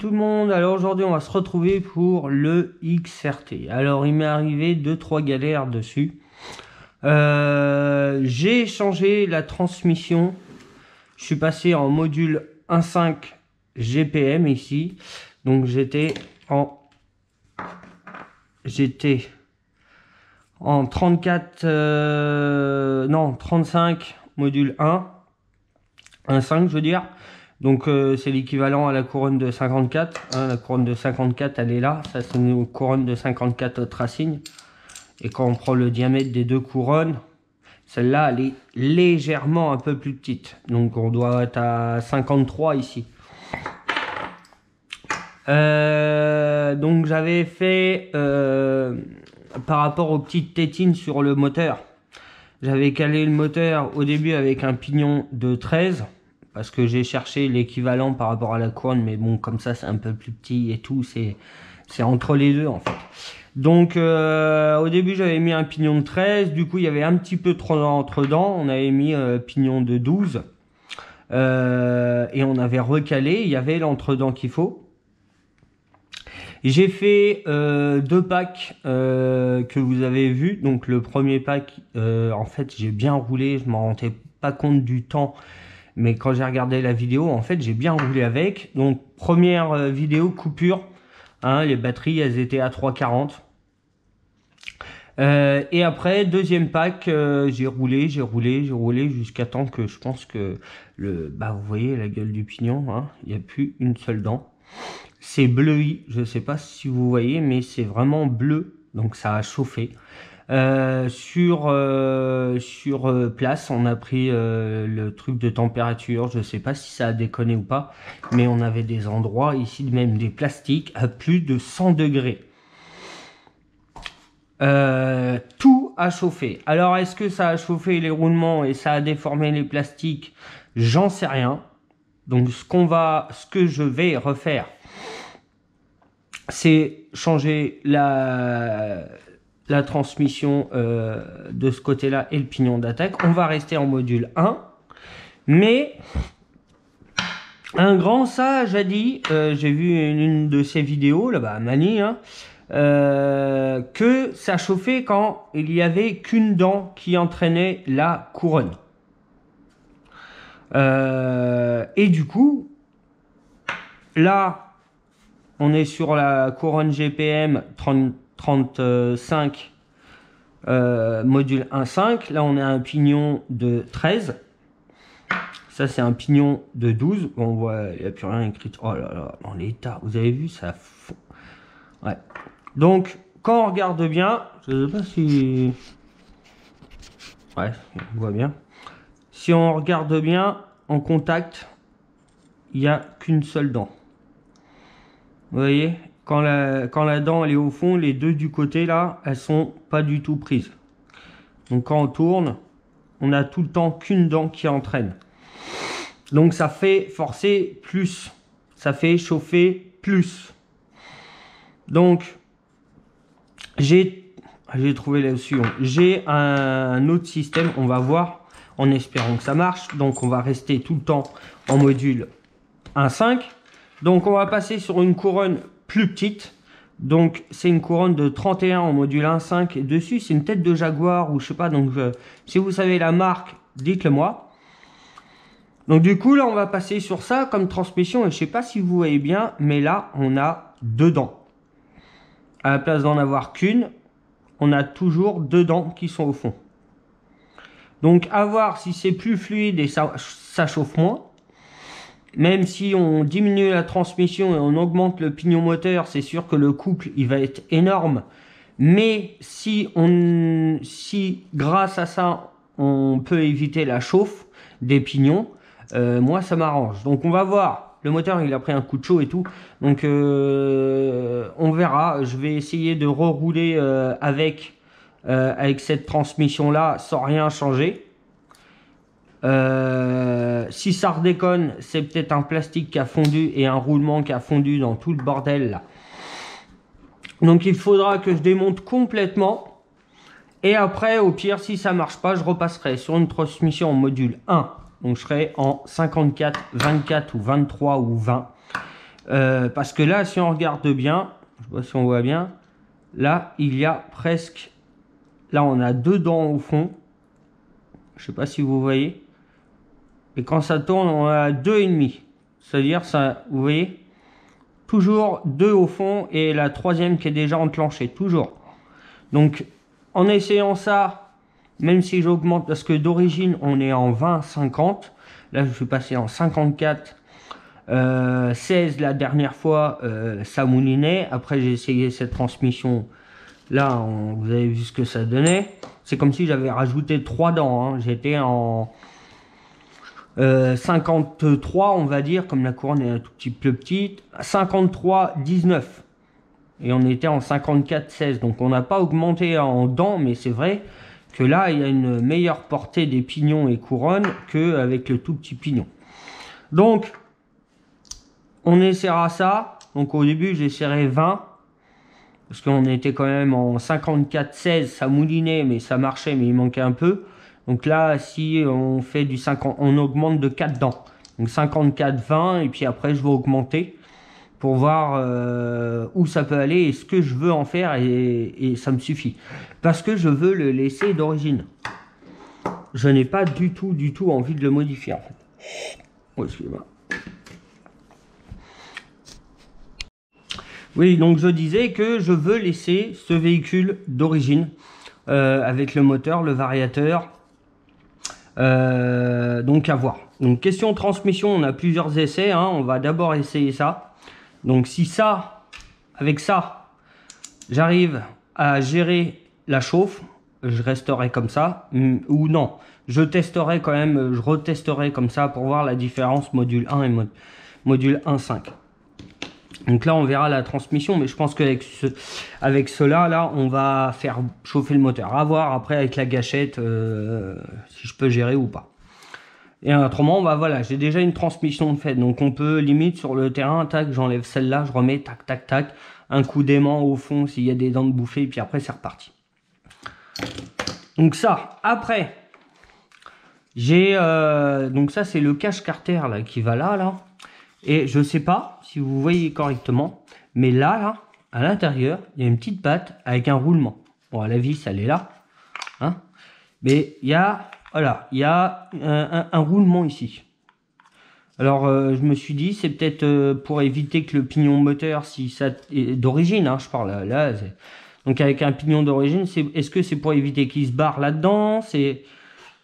tout le monde, alors aujourd'hui on va se retrouver pour le XRT. Alors il m'est arrivé 2-3 galères dessus. J'ai changé la transmission, je suis passé en module 1.5 GPM ici. Donc j'étais en 34, non 35 module 1.5 je veux dire. Donc c'est l'équivalent à la couronne de 54, hein, la couronne de 54 elle est là, ça c'est une couronne de 54 tracing. Et quand on prend le diamètre des deux couronnes, celle-là elle est légèrement un peu plus petite. Donc on doit être à 53 ici. Donc j'avais fait par rapport aux petites tétines sur le moteur. J'avais calé le moteur au début avec un pignon de 13. Parce que j'ai cherché l'équivalent par rapport à la couronne, mais bon, comme ça, c'est un peu plus petit et tout, c'est entre les deux, en fait. Donc, au début, j'avais mis un pignon de 13, du coup, il y avait un petit peu trop d'entre-dents, on avait mis pignon de 12, et on avait recalé, il y avait l'entre-dents qu'il faut. J'ai fait 2 packs que vous avez vu. Donc, le premier pack, en fait, j'ai bien roulé, je m'en rendais pas compte du temps. Mais quand j'ai regardé la vidéo, en fait, j'ai bien roulé avec. Donc, première vidéo coupure. Hein, les batteries, elles étaient à 3,40. Et après, deuxième pack, j'ai roulé jusqu'à temps que je pense que vous voyez la gueule du pignon. Hein, il n'y a plus une seule dent. C'est bleui. Je ne sais pas si vous voyez, mais c'est vraiment bleu. Donc, ça a chauffé. Sur place, on a pris le truc de température. Je sais pas si ça a déconné ou pas, mais on avait des endroits ici, même des plastiques à plus de 100 degrés. Tout a chauffé. Alors est-ce que ça a chauffé les roulements et ça a déformé les plastiques? J'en sais rien. Donc ce que je vais refaire, c'est changer la transmission de ce côté-là et le pignon d'attaque. On va rester en module 1. Mais un grand sage a dit, j'ai vu une de ses vidéos, là-bas à Mani, hein, que ça chauffait quand il n'y avait qu'une dent qui entraînait la couronne. Et du coup, là, on est sur la couronne GPM 35 module 1.5. Là on a un pignon de 13. Ça c'est un pignon de 12. Bon, on voit, il n'y a plus rien écrit. Oh là là, dans l'état, vous avez vu ça? Ouais. Donc quand on regarde bien, je sais pas si... Ouais, on voit bien. Si on regarde bien en contact, il n'y a qu'une seule dent. Vous voyez, quand la dent elle est au fond, les deux du côté là, elles sont pas du tout prises. Donc quand on tourne, on a tout le temps qu'une dent qui entraîne. Donc ça fait forcer plus, ça fait chauffer plus. Donc j'ai trouvé la solution. J'ai un autre système, on va voir en espérant que ça marche. Donc on va rester tout le temps en module 1.5. Donc on va passer sur une couronne plus petite. Donc c'est une couronne de 31 en module 1.5 et dessus c'est une tête de Jaguar ou je sais pas. Donc si vous savez la marque, dites-le moi. Donc du coup là on va passer sur ça comme transmission et je sais pas si vous voyez bien, mais là on a 2 dents. À la place d'en avoir qu'une, on a toujours 2 dents qui sont au fond. Donc à voir si c'est plus fluide et ça chauffe moins. Même si on diminue la transmission et on augmente le pignon moteur, c'est sûr que le couple il va être énorme. Mais si grâce à ça on peut éviter la chauffe des pignons, moi ça m'arrange. Donc on va voir. Le moteur il a pris un coup de chaud et tout. Donc on verra. Je vais essayer de rerouler avec cette transmission là sans rien changer. Si ça redéconne, c'est peut-être un plastique qui a fondu et un roulement qui a fondu dans tout le bordel là. Donc il faudra que je démonte complètement. Et après, au pire, si ça marche pas, je repasserai sur une transmission en module 1. Donc je serai en 54, 24 ou 23 ou 20. Parce que là, si on regarde bien, je sais pas si on voit bien, là, il y a presque... Là, on a 2 dents au fond. Je sais pas si vous voyez. Et quand ça tourne, on a 2,5. C'est-à-dire, ça, vous voyez, toujours 2 au fond et la troisième qui est déjà enclenchée. Toujours. Donc, en essayant ça, même si j'augmente, parce que d'origine, on est en 20-50. Là, je suis passé en 54. 16 la dernière fois, ça moulinait. Après, j'ai essayé cette transmission. Là, vous avez vu ce que ça donnait. C'est comme si j'avais rajouté 3 dents. Hein. J'étais en 53, on va dire, comme la couronne est un tout petit peu petite. 53-19. Et on était en 54-16. Donc, on n'a pas augmenté en dents, mais c'est vrai que là, il y a une meilleure portée des pignons et couronnes qu'avec le tout petit pignon. Donc, on essaiera ça. Donc, au début, j'essaierai 20. Parce qu'on était quand même en 54-16, ça moulinait, mais ça marchait, mais il manquait un peu. Donc là, si on fait du 50, on augmente de 4 dents. Donc 54-20, et puis après, je vais augmenter pour voir où ça peut aller et ce que je veux en faire, et ça me suffit. Parce que je veux le laisser d'origine. Je n'ai pas du tout envie de le modifier, en fait. Oh, excusez-moi. Oui, donc je disais que je veux laisser ce véhicule d'origine avec le moteur, le variateur, donc à voir. Donc question transmission, on a plusieurs essais, hein, on va d'abord essayer ça. Donc si ça, avec ça, j'arrive à gérer la chauffe, je resterai comme ça, ou non, je testerai quand même, je retesterai comme ça pour voir la différence module 1 et module 1.5. Donc là, on verra la transmission, mais je pense qu'avec cela, là, on va faire chauffer le moteur. À voir après avec la gâchette, si je peux gérer ou pas. Et autrement, bah voilà, j'ai déjà une transmission de fait. Donc on peut limite sur le terrain, tac, j'enlève celle-là, je remets, tac, tac, tac. Un coup d'aimant au fond s'il y a des dents de bouffée, et puis après, c'est reparti. Donc ça, après, j'ai... donc ça, c'est le cache-carter là, qui va là. Et je sais pas si vous voyez correctement, mais là, à l'intérieur, il y a une petite patte avec un roulement. Bon, la vis, elle est là, hein, mais il y a, voilà, il y a un roulement ici. Alors, je me suis dit, c'est peut-être pour éviter que le pignon moteur, si ça est d'origine, hein, je parle là, donc avec un pignon d'origine, est-ce que c'est pour éviter qu'il se barre là-dedans?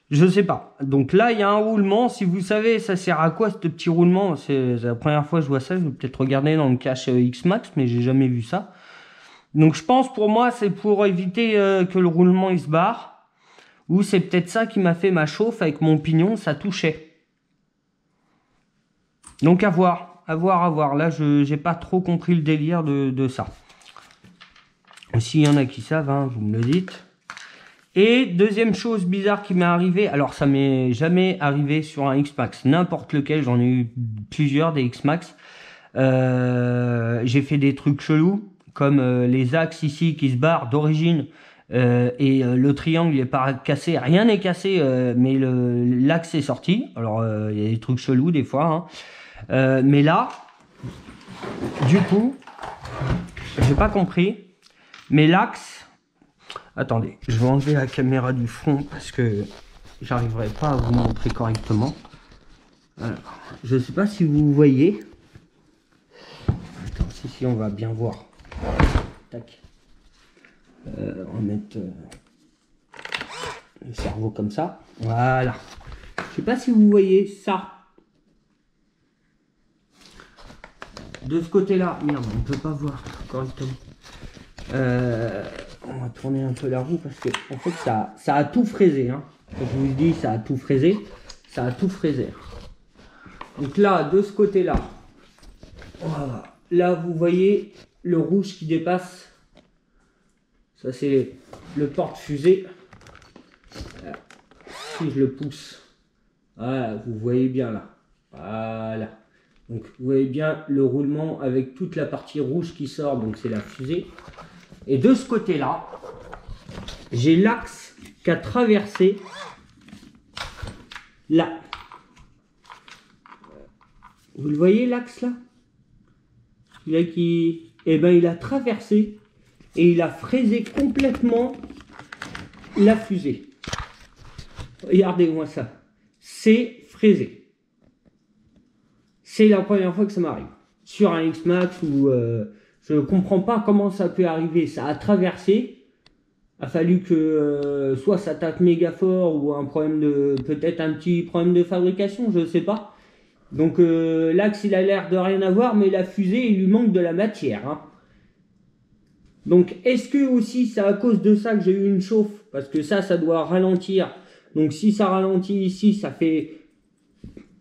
Je sais pas. Donc là, il y a un roulement. Si vous savez, ça sert à quoi ce petit roulement? C'est la première fois que je vois ça. Je vais peut-être regarder dans le cache X-Max, mais j'ai jamais vu ça. Donc je pense pour moi, c'est pour éviter que le roulement il se barre. Ou c'est peut-être ça qui m'a fait ma chauffe avec mon pignon, ça touchait. Donc à voir, à voir, à voir. Là, je n'ai pas trop compris le délire de ça. S'il y en a qui savent, hein, vous me le dites. Et deuxième chose bizarre qui m'est arrivée, alors ça m'est jamais arrivé sur un X-Max, n'importe lequel, j'en ai eu plusieurs des X-Max. J'ai fait des trucs chelous, comme les axes ici qui se barrent d'origine, et le triangle il est pas cassé, rien n'est cassé, mais l'axe est sorti. Alors il y a des trucs chelous des fois, hein. Mais là, du coup, j'ai pas compris, mais l'axe... Attendez, je vais enlever la caméra du front parce que j'arriverai pas à vous montrer correctement. Alors, je ne sais pas si vous voyez. Attends, si, on va bien voir. Tac. On va mettre le cerveau comme ça. Voilà. Je sais pas si vous voyez ça. De ce côté-là, merde, on ne peut pas voir correctement. On va tourner un peu la roue parce que en fait ça a tout fraisé, hein. Quand je vous dis ça a tout fraisé, ça a tout fraisé. Donc là, de ce côté-là, voilà. Là vous voyez le rouge qui dépasse. Ça c'est le porte-fusée. Si je le pousse, voilà, vous voyez bien là. Voilà. Donc vous voyez bien le roulement avec toute la partie rouge qui sort, donc c'est la fusée. Et de ce côté-là, j'ai l'axe qui a traversé là. Vous le voyez l'axe là? Eh ben, il a traversé et il a fraisé complètement la fusée. Regardez-moi ça. C'est fraisé. C'est la première fois que ça m'arrive. Sur un X-Max où je ne comprends pas comment ça peut arriver. Ça a traversé. Il a fallu que soit ça tape méga fort ou un problème peut-être un petit problème de fabrication, je ne sais pas. Donc l'axe il a l'air de rien avoir, mais la fusée il lui manque de la matière. Hein. Donc est-ce que aussi c'est à cause de ça que j'ai eu une chauffe? Parce que ça doit ralentir. Donc si ça ralentit ici, ça fait...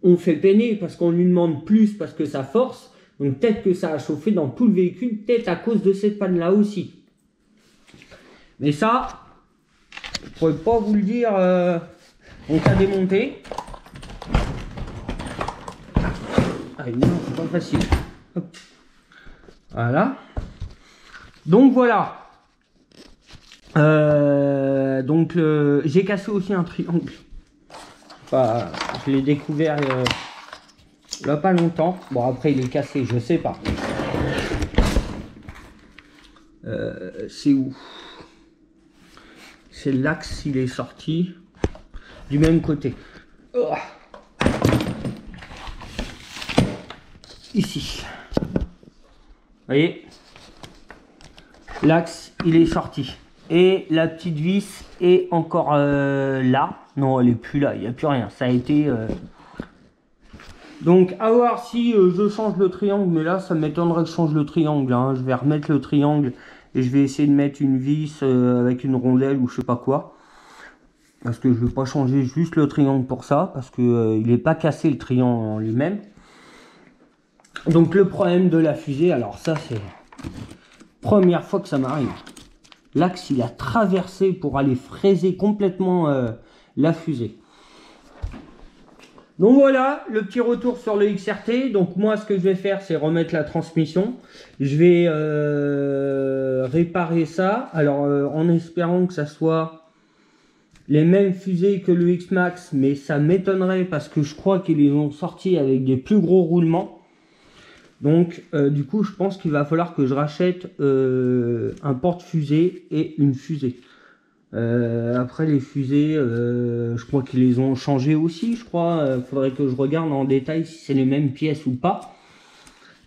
On fait peiner parce qu'on lui demande plus parce que ça force. Donc peut-être que ça a chauffé dans tout le véhicule, peut-être à cause de cette panne-là aussi. Mais ça, je ne pourrais pas vous le dire. On t'a démonté. Ah non, c'est pas facile. Hop. Voilà. Donc voilà. Donc j'ai cassé aussi un triangle. Enfin, je l'ai découvert il n'y a pas longtemps. Bon après il est cassé, je sais pas. C'est où? C'est l'axe, il est sorti du même côté. Oh. Ici. Vous voyez? L'axe, il est sorti. Et la petite vis est encore là. Non, elle est plus là, il n'y a plus rien. Ça a été... Donc, à voir si je change le triangle. Mais là, ça m'étonnerait que je change le triangle. Hein. Je vais remettre le triangle. Et je vais essayer de mettre une vis avec une rondelle ou je sais pas quoi. Parce que je ne vais pas changer juste le triangle pour ça. Parce que il n'est pas cassé le triangle en lui-même. Donc le problème de la fusée, alors ça c'est première fois que ça m'arrive. L'axe il a traversé pour aller fraiser complètement la fusée. Donc voilà, le petit retour sur le XRT. Donc moi ce que je vais faire c'est remettre la transmission. Je vais réparer ça. Alors en espérant que ça soit les mêmes fusées que le X-Max. Mais ça m'étonnerait parce que je crois qu'ils les ont sortis avec des plus gros roulements. Donc du coup je pense qu'il va falloir que je rachète un porte-fusée et une fusée. Après les fusées, je crois qu'ils les ont changées aussi, je crois. Faudrait que je regarde en détail si c'est les mêmes pièces ou pas.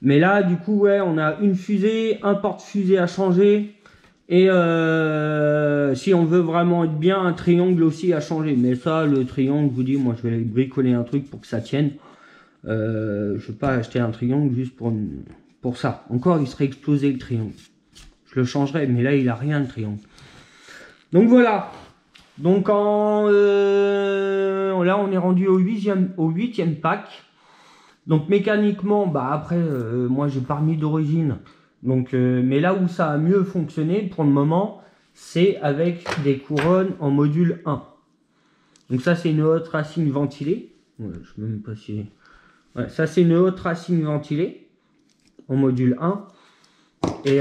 Mais là du coup ouais, on a une fusée, un porte-fusée à changer. Et si on veut vraiment être bien, un triangle aussi à changer. Mais ça, le triangle, je vous dis, moi je vais bricoler un truc pour que ça tienne. Je ne vais pas acheter un triangle juste pour ça. Encore, il serait explosé le triangle. Je le changerai, mais là, il a rien le triangle. Donc voilà. Donc là, on est rendu au 8e pack. Donc mécaniquement, bah après, moi, j'ai pas remis d'origine. Donc, mais là où ça a mieux fonctionné pour le moment, c'est avec des couronnes en module 1. Donc ça, c'est une hot racing ventilée. Ouais, je sais même pas si... Ouais, ça c'est une haute racing ventilée en module 1 et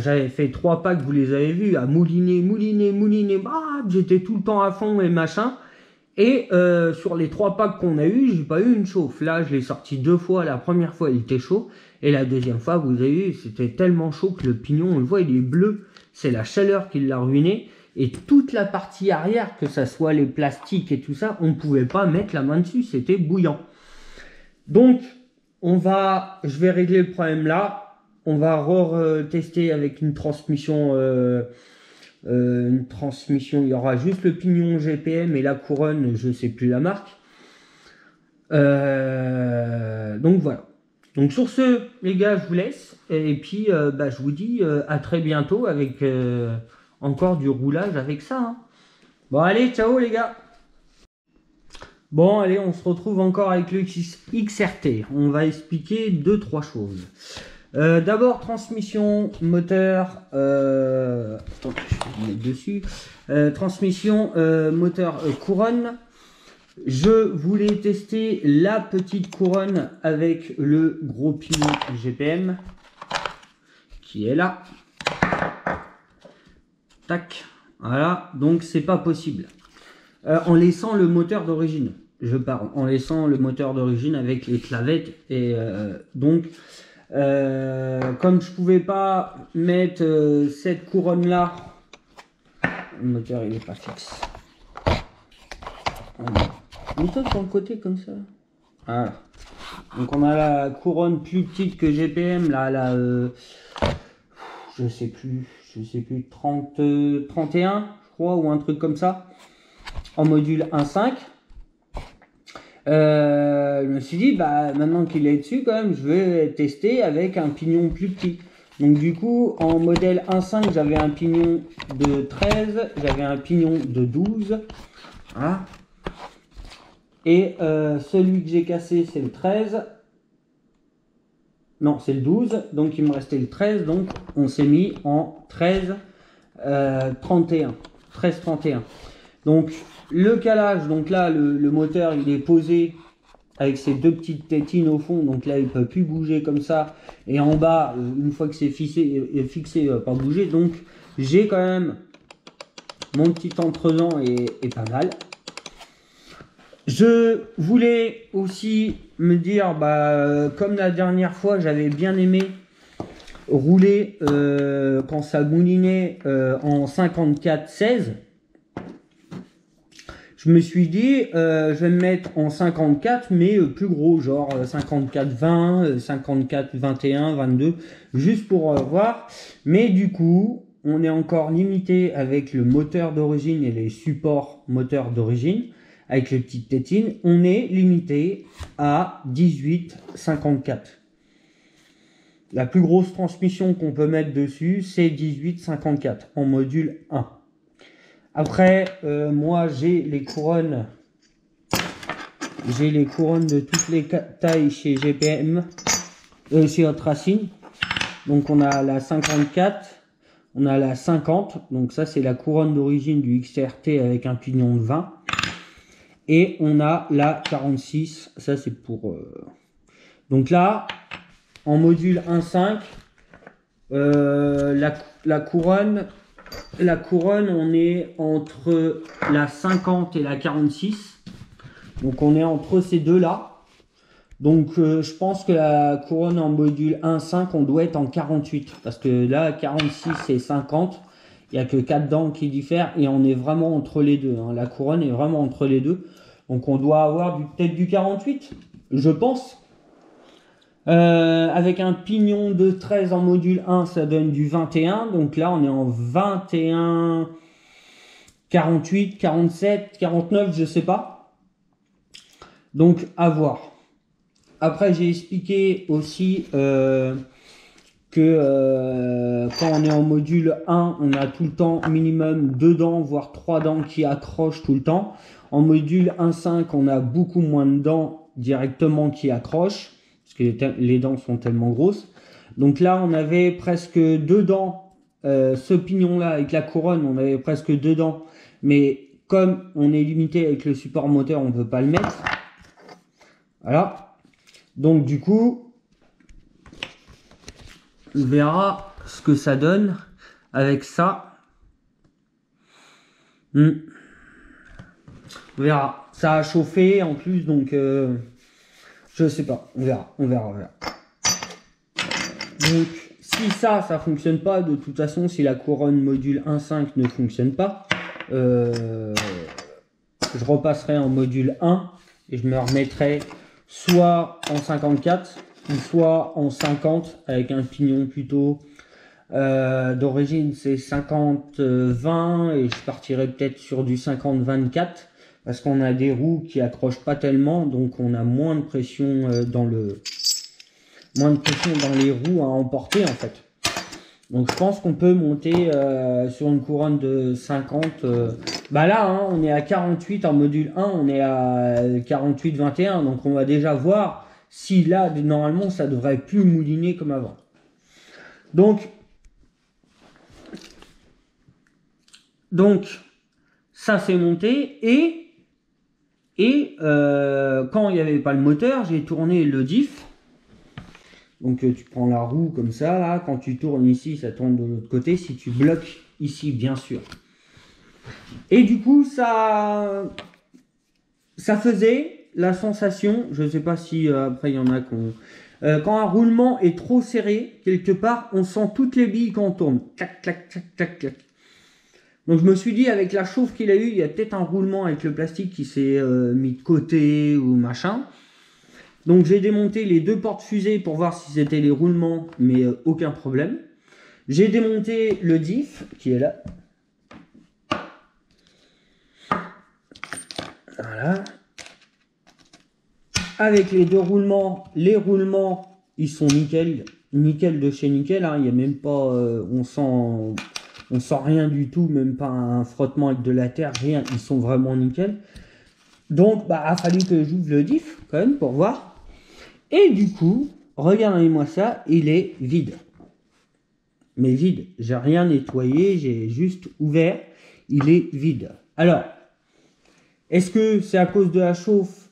j'avais fait 3 packs, vous les avez vus, à mouliner, bah, j'étais tout le temps à fond et machin. Et sur les 3 packs qu'on a eu, j'ai pas eu une chauffe. Là je l'ai sorti 2 fois, la première fois il était chaud et la deuxième fois vous avez vu c'était tellement chaud que le pignon on le voit il est bleu, c'est la chaleur qui l'a ruiné. Et toute la partie arrière, que ça soit les plastiques et tout ça, on ne pouvait pas mettre la main dessus, c'était bouillant. Donc, je vais régler le problème là. On va tester avec une transmission. Il y aura juste le pignon GPM et la couronne, je ne sais plus la marque. Donc voilà. Donc sur ce, les gars, je vous laisse. Et puis, je vous dis à très bientôt avec encore du roulage avec ça. Hein. Bon, allez, ciao les gars. Bon, allez, on se retrouve encore avec le XRT. On va expliquer 2-3 choses. D'abord, transmission, moteur... Attends, je vais me mettre dessus. Transmission, moteur, couronne. Je voulais tester la petite couronne avec le gros pignon GPM qui est là. Tac. Voilà, donc c'est pas possible. En laissant le moteur d'origine, je parle, en laissant le moteur d'origine avec les clavettes et donc Comme je pouvais pas mettre cette couronne là, le moteur il est pas fixe. Mets-toi sur le côté comme ça. Voilà. Donc on a la couronne plus petite que GPM là, je sais plus 30, 31 je crois, ou un truc comme ça, en module 1.5. Je me suis dit, bah maintenant qu'il est dessus quand même, je vais tester avec un pignon plus petit. Donc du coup, en modèle 1.5, j'avais un pignon de 13, j'avais un pignon de 12. Voilà. Et celui que j'ai cassé, c'est le 13. Non, c'est le 12. Donc il me restait le 13. Donc on s'est mis en 13, 31. 13, 31. Donc le calage, donc là le moteur il est posé avec ces deux petites tétines au fond, donc là il ne peut plus bouger comme ça, et en bas une fois que c'est fixé, il ne va pas bouger, donc j'ai quand même mon petit entredent est pas mal. Je voulais aussi me dire, bah, comme la dernière fois j'avais bien aimé rouler quand ça moulinait en 54-16, je me suis dit, je vais me mettre en 54, mais plus gros, genre 54-20, 54-21, 22, juste pour voir. Mais du coup, on est encore limité avec le moteur d'origine et les supports moteurs d'origine, avec les petites tétines. On est limité à 18-54. La plus grosse transmission qu'on peut mettre dessus, c'est 18-54 en module 1. Après, moi, j'ai les couronnes de toutes les tailles chez GPM, chez Hot Racing. Donc, on a la 54, on a la 50. Donc, ça, c'est la couronne d'origine du XRT avec un pignon de 20. Et on a la 46. Ça, c'est pour... Donc là, en module 1.5, la couronne... La couronne, on est entre la 50 et la 46. Donc on est entre ces deux-là. Donc je pense que la couronne en module 1.5, on doit être en 48. Parce que là, 46 et 50, il n'y a que 4 dents qui diffèrent. Et on est vraiment entre les deux. Hein. La couronne est vraiment entre les deux. Donc on doit avoir peut-être du 48, je pense. Avec un pignon de 13 en module 1, ça donne du 21. Donc là, on est en 21, 48, 47, 49, je sais pas. Donc, à voir. Après, j'ai expliqué aussi que quand on est en module 1, on a tout le temps minimum 2 dents, voire 3 dents qui accrochent tout le temps. En module 1.5, on a beaucoup moins de dents directement qui accrochent. Parce que les dents sont tellement grosses. Donc là, on avait presque 2 dents. Ce pignon-là, avec la couronne, on avait presque 2 dents. Mais comme on est limité avec le support moteur, on ne peut pas le mettre. Voilà. Donc du coup, on verra ce que ça donne avec ça. On verra. Ça a chauffé en plus, donc... je sais pas, on verra. Donc, si ça fonctionne pas, de toute façon, si la couronne module 1.5 ne fonctionne pas, je repasserai en module 1 et je me remettrai soit en 54 ou soit en 50 avec un pignon plutôt d'origine, c'est 50-20 et je partirai peut-être sur du 50-24. Parce qu'on a des roues qui accrochent pas tellement, donc on a moins de pression dans les roues à emporter en fait. Donc je pense qu'on peut monter sur une couronne de 50. Bah là, hein, on est à 48 en module 1, on est à 48-21, donc on va déjà voir si là, normalement, ça devrait plus mouliner comme avant. Donc ça c'est monté et quand il n'y avait pas le moteur, j'ai tourné le diff. Donc tu prends la roue comme ça, là, quand tu tournes ici, ça tourne de l'autre côté, si tu bloques ici, bien sûr. Et du coup, ça faisait la sensation, je ne sais pas si après il y en a qui ont Quand un roulement est trop serré, quelque part, on sent toutes les billes quand on tourne. Clac, clac, clac, clac, clac. Donc je me suis dit, avec la chauffe qu'il a eu, il y a peut-être un roulement avec le plastique qui s'est mis de côté ou machin. Donc j'ai démonté les deux portes fusées pour voir si c'était les roulements, mais aucun problème. J'ai démonté le diff qui est là. Voilà. Avec les deux roulements, les roulements, ils sont nickel. Nickel de chez nickel, hein. Il n'y a même pas, on sent rien du tout, même pas un frottement avec de la terre, rien. Ils sont vraiment nickel. Donc, bah, il a fallu que j'ouvre le diff quand même pour voir. Et du coup, regardez-moi ça, il est vide. Mais vide, j'ai rien nettoyé, j'ai juste ouvert, il est vide. Alors, est-ce que c'est à cause de la chauffe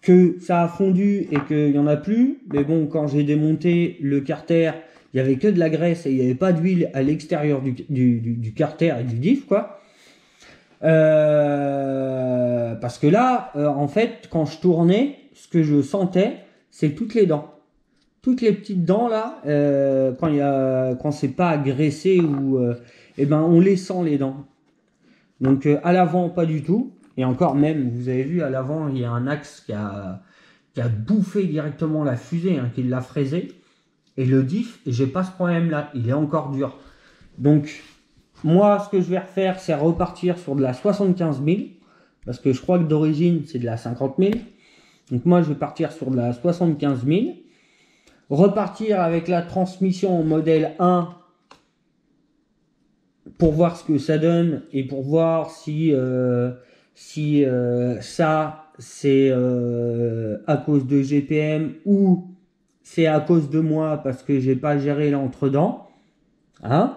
que ça a fondu et qu'il n'y en a plus? Mais bon, quand j'ai démonté le carter, il n'y avait que de la graisse et il n'y avait pas d'huile à l'extérieur du carter et du diff, quoi. Parce que là, en fait, quand je tournais, ce que je sentais, c'est toutes les dents. Toutes les petites dents là, quand c'est pas agressé ou eh ben on les sent les dents. Donc à l'avant pas du tout. Et encore même, vous avez vu à l'avant il y a un axe qui a bouffé directement la fusée, hein, qui l'a fraisé. Et le diff, j'ai pas ce problème là, il est encore dur. Donc moi ce que je vais refaire, c'est repartir sur de la 75 000. Parce que je crois que d'origine c'est de la 50 000. Donc moi je vais partir sur de la 75 000. Repartir avec la transmission modèle 1 pour voir ce que ça donne et pour voir si ça c'est à cause de GPM ou c'est à cause de moi parce que j'ai pas géré l'entre-dents. Hein,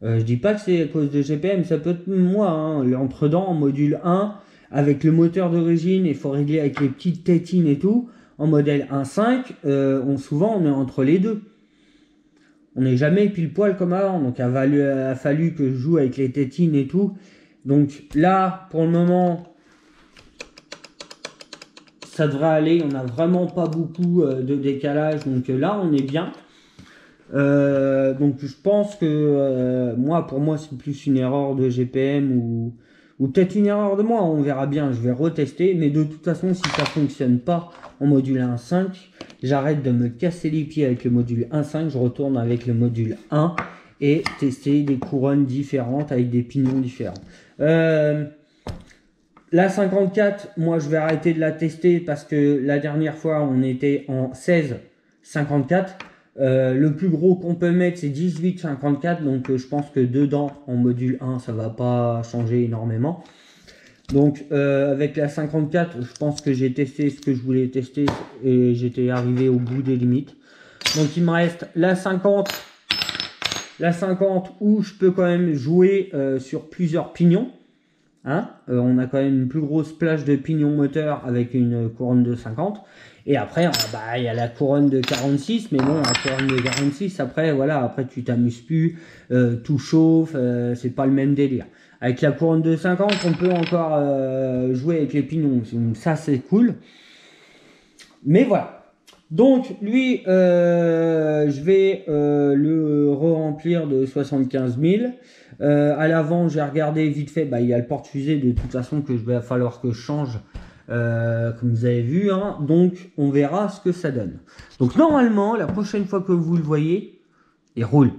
je dis pas que c'est à cause de GPM, ça peut être moi, hein, l'entre-dents en module 1 avec le moteur d'origine, il faut régler avec les petites tétines et tout. En modèle 1.5, souvent on est entre les deux. On n'est jamais pile poil comme avant. Donc il a fallu que je joue avec les tétines et tout. Donc là, pour le moment, ça devrait aller. On n'a vraiment pas beaucoup de décalage. Donc là, on est bien. Donc je pense que pour moi, c'est plus une erreur de GPM ou peut-être une erreur de moi. On verra bien. Je vais retester. Mais de toute façon, si ça ne fonctionne pas en module 1.5, j'arrête de me casser les pieds avec le module 1.5, je retourne avec le module 1 et tester des couronnes différentes avec des pignons différents. La 54, moi je vais arrêter de la tester parce que la dernière fois on était en 16-54. Le plus gros qu'on peut mettre c'est 18-54, donc je pense que dedans en module 1 ça va pas changer énormément. Donc avec la 54, je pense que j'ai testé ce que je voulais tester et j'étais arrivé au bout des limites. Donc il me reste la 50 où je peux quand même jouer sur plusieurs pignons. Hein, on a quand même une plus grosse plage de pignons moteur avec une couronne de 50. Et après, il y a la couronne de 46, mais bon, la couronne de 46, après, voilà, après tu t'amuses plus, tout chauffe, c'est pas le même délire. Avec la couronne de 50, on peut encore jouer avec les pignons. Ça, c'est cool. Mais voilà. Donc, lui, je vais le re-remplir de 75 000. À l'avant, j'ai regardé vite fait. Il y a le porte-fusée de toute façon que je vais falloir que je change. Comme vous avez vu. Hein. Donc, on verra ce que ça donne. Donc, normalement, la prochaine fois que vous le voyez, il roule.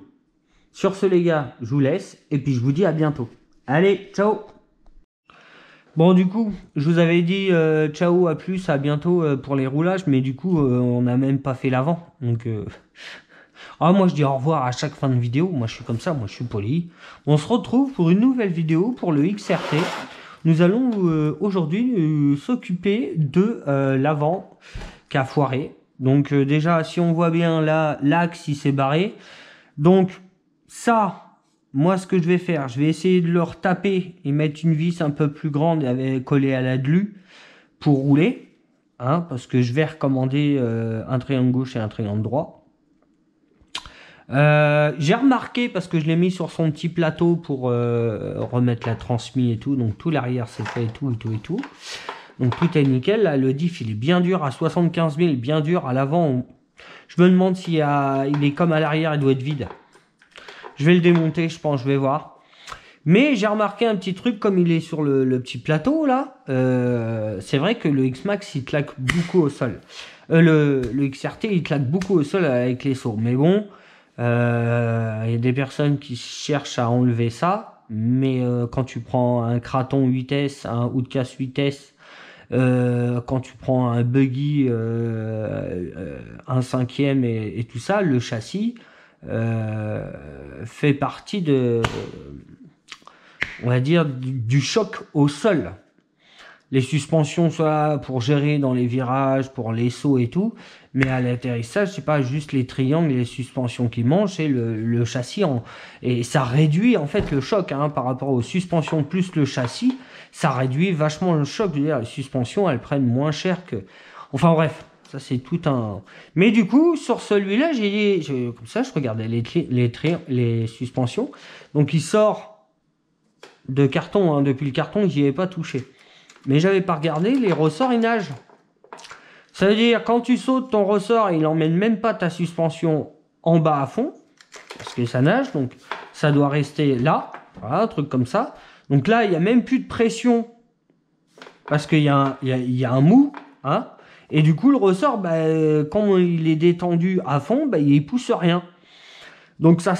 Sur ce, les gars, je vous laisse. Et puis, je vous dis à bientôt. Allez, ciao. Bon, du coup, je vous avais dit ciao, à plus, à bientôt pour les roulages, mais du coup, on n'a même pas fait l'avant. Donc, moi, je dis au revoir à chaque fin de vidéo. Moi, je suis comme ça, moi, je suis poli. On se retrouve pour une nouvelle vidéo pour le XRT. Nous allons aujourd'hui s'occuper de l'avant qui a foiré. Donc, déjà, si on voit bien là, l'axe, il s'est barré. Donc, ça... Moi, ce que je vais faire, je vais essayer de le retaper et mettre une vis un peu plus grande collée à la glu pour rouler. Hein, parce que je vais recommander un triangle gauche et un triangle droit. J'ai remarqué, parce que je l'ai mis sur son petit plateau pour remettre la transmise et tout. Donc, tout l'arrière c'est fait et tout et tout et tout. Donc tout est nickel. Là, le diff, il est bien dur à 75 000, bien dur. À l'avant, je me demande s'il il est comme à l'arrière, il doit être vide. Je vais le démonter, je pense, je vais voir. Mais j'ai remarqué un petit truc, comme il est sur le petit plateau, là. C'est vrai que le X-Max, il claque beaucoup au sol. Le XRT, il claque beaucoup au sol avec les sauts. Mais bon, il y a des personnes qui cherchent à enlever ça. Mais quand tu prends un Kraton 8S, un Outcast 8S, quand tu prends un buggy, un cinquième et tout ça, le châssis fait partie de, on va dire, du choc au sol. Les suspensions sont là pour gérer dans les virages, pour les sauts et tout, mais à l'atterrissage, c'est pas juste les triangles et les suspensions qui mangent, c'est le châssis. Et ça réduit en fait le choc hein, par rapport aux suspensions plus le châssis, ça réduit vachement le choc. Je veux dire, les suspensions, elles prennent moins cher que... Enfin bref, ça c'est tout un... Mais du coup, sur celui-là, comme ça, je regardais les suspensions. Donc il sort de carton, hein, depuis le carton, j'y ai pas touché. Mais j'avais pas regardé, les ressorts ils nagent. Ça veut dire quand tu sautes ton ressort, il emmène même pas ta suspension en bas à fond, parce que ça nage, donc ça doit rester là, voilà, un truc comme ça. Donc là, il n'y a même plus de pression, parce qu'il y a un mou, hein. Et du coup, le ressort, bah, quand il est détendu à fond, bah, il pousse rien. Donc ça,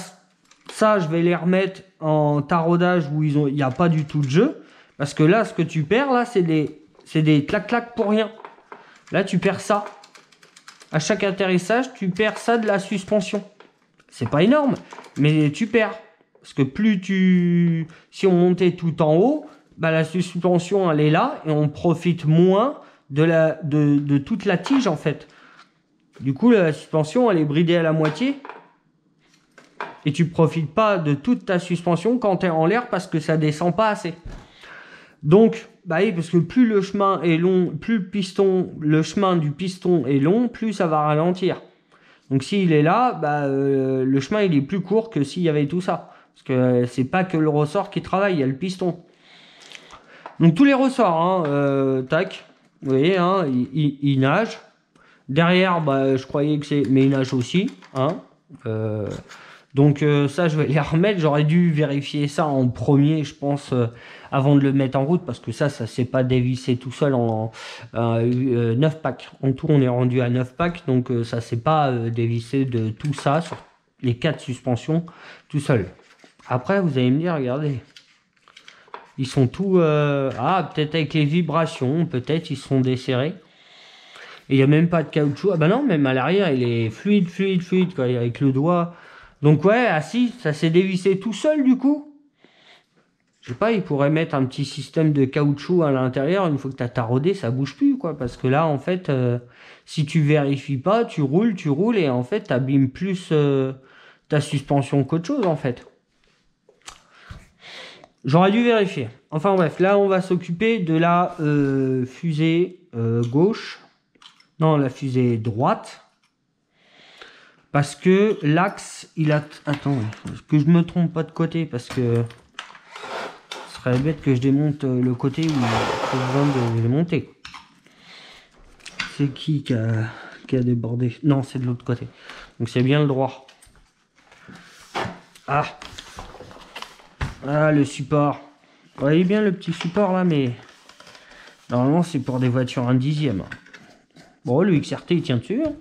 je vais les remettre en taraudage où il n'y a pas du tout de jeu. Parce que là, ce que tu perds, là, c'est des clac-clac pour rien. Là, tu perds ça. À chaque atterrissage, tu perds ça de la suspension. C'est pas énorme, mais tu perds. Parce que si on montait tout en haut, bah, la suspension, elle est là, et on profite moins de toute la tige, en fait. Du coup, la suspension, elle est bridée à la moitié. Et tu profites pas de toute ta suspension quand tu es en l'air parce que ça descend pas assez. Donc, bah oui, parce que plus le chemin est long, plus le chemin du piston est long, plus ça va ralentir. Donc s'il est là, bah, le chemin il est plus court que s'il y avait tout ça. Parce que c'est pas que le ressort qui travaille, il y a le piston. Donc tous les ressorts, hein, tac, vous voyez, hein, il nage. Derrière, bah, je croyais que c'est... Mais il nage aussi, hein. Donc ça, je vais les remettre. J'aurais dû vérifier ça en premier, je pense, avant de le mettre en route, parce que ça s'est pas dévissé tout seul en 9 packs. En tout, on est rendu à 9 packs, donc ça s'est pas dévissé de tout ça, sur les 4 suspensions, tout seul. Après, vous allez me dire, regardez, ils sont tous... ah, peut-être avec les vibrations, peut-être ils sont desserrés. Et il n'y a même pas de caoutchouc. Ah bah non, même à l'arrière, il est fluide, quoi, avec le doigt... Donc ouais, ah si, ça s'est dévissé tout seul du coup. Je sais pas, il pourrait mettre un petit système de caoutchouc à l'intérieur. Une fois que tu as taraudé, ça bouge plus quoi. Parce que là, en fait, si tu vérifies pas, tu roules et en fait, tu abîmes plus ta suspension qu'autre chose en fait. J'aurais dû vérifier. Enfin bref, là, on va s'occuper de la fusée gauche. Non, la fusée droite. Parce que l'axe, il a... Attends, que je me trompe pas de côté, parce que ce serait bête que je démonte le côté où j'ai besoin de démonter. C'est qui a débordé? Non, c'est de l'autre côté. Donc c'est bien le droit. Ah! Ah, le support. Vous voyez bien le petit support là, mais... Normalement, c'est pour des voitures 1/10. Bon, le XRT, il tient dessus. Hein.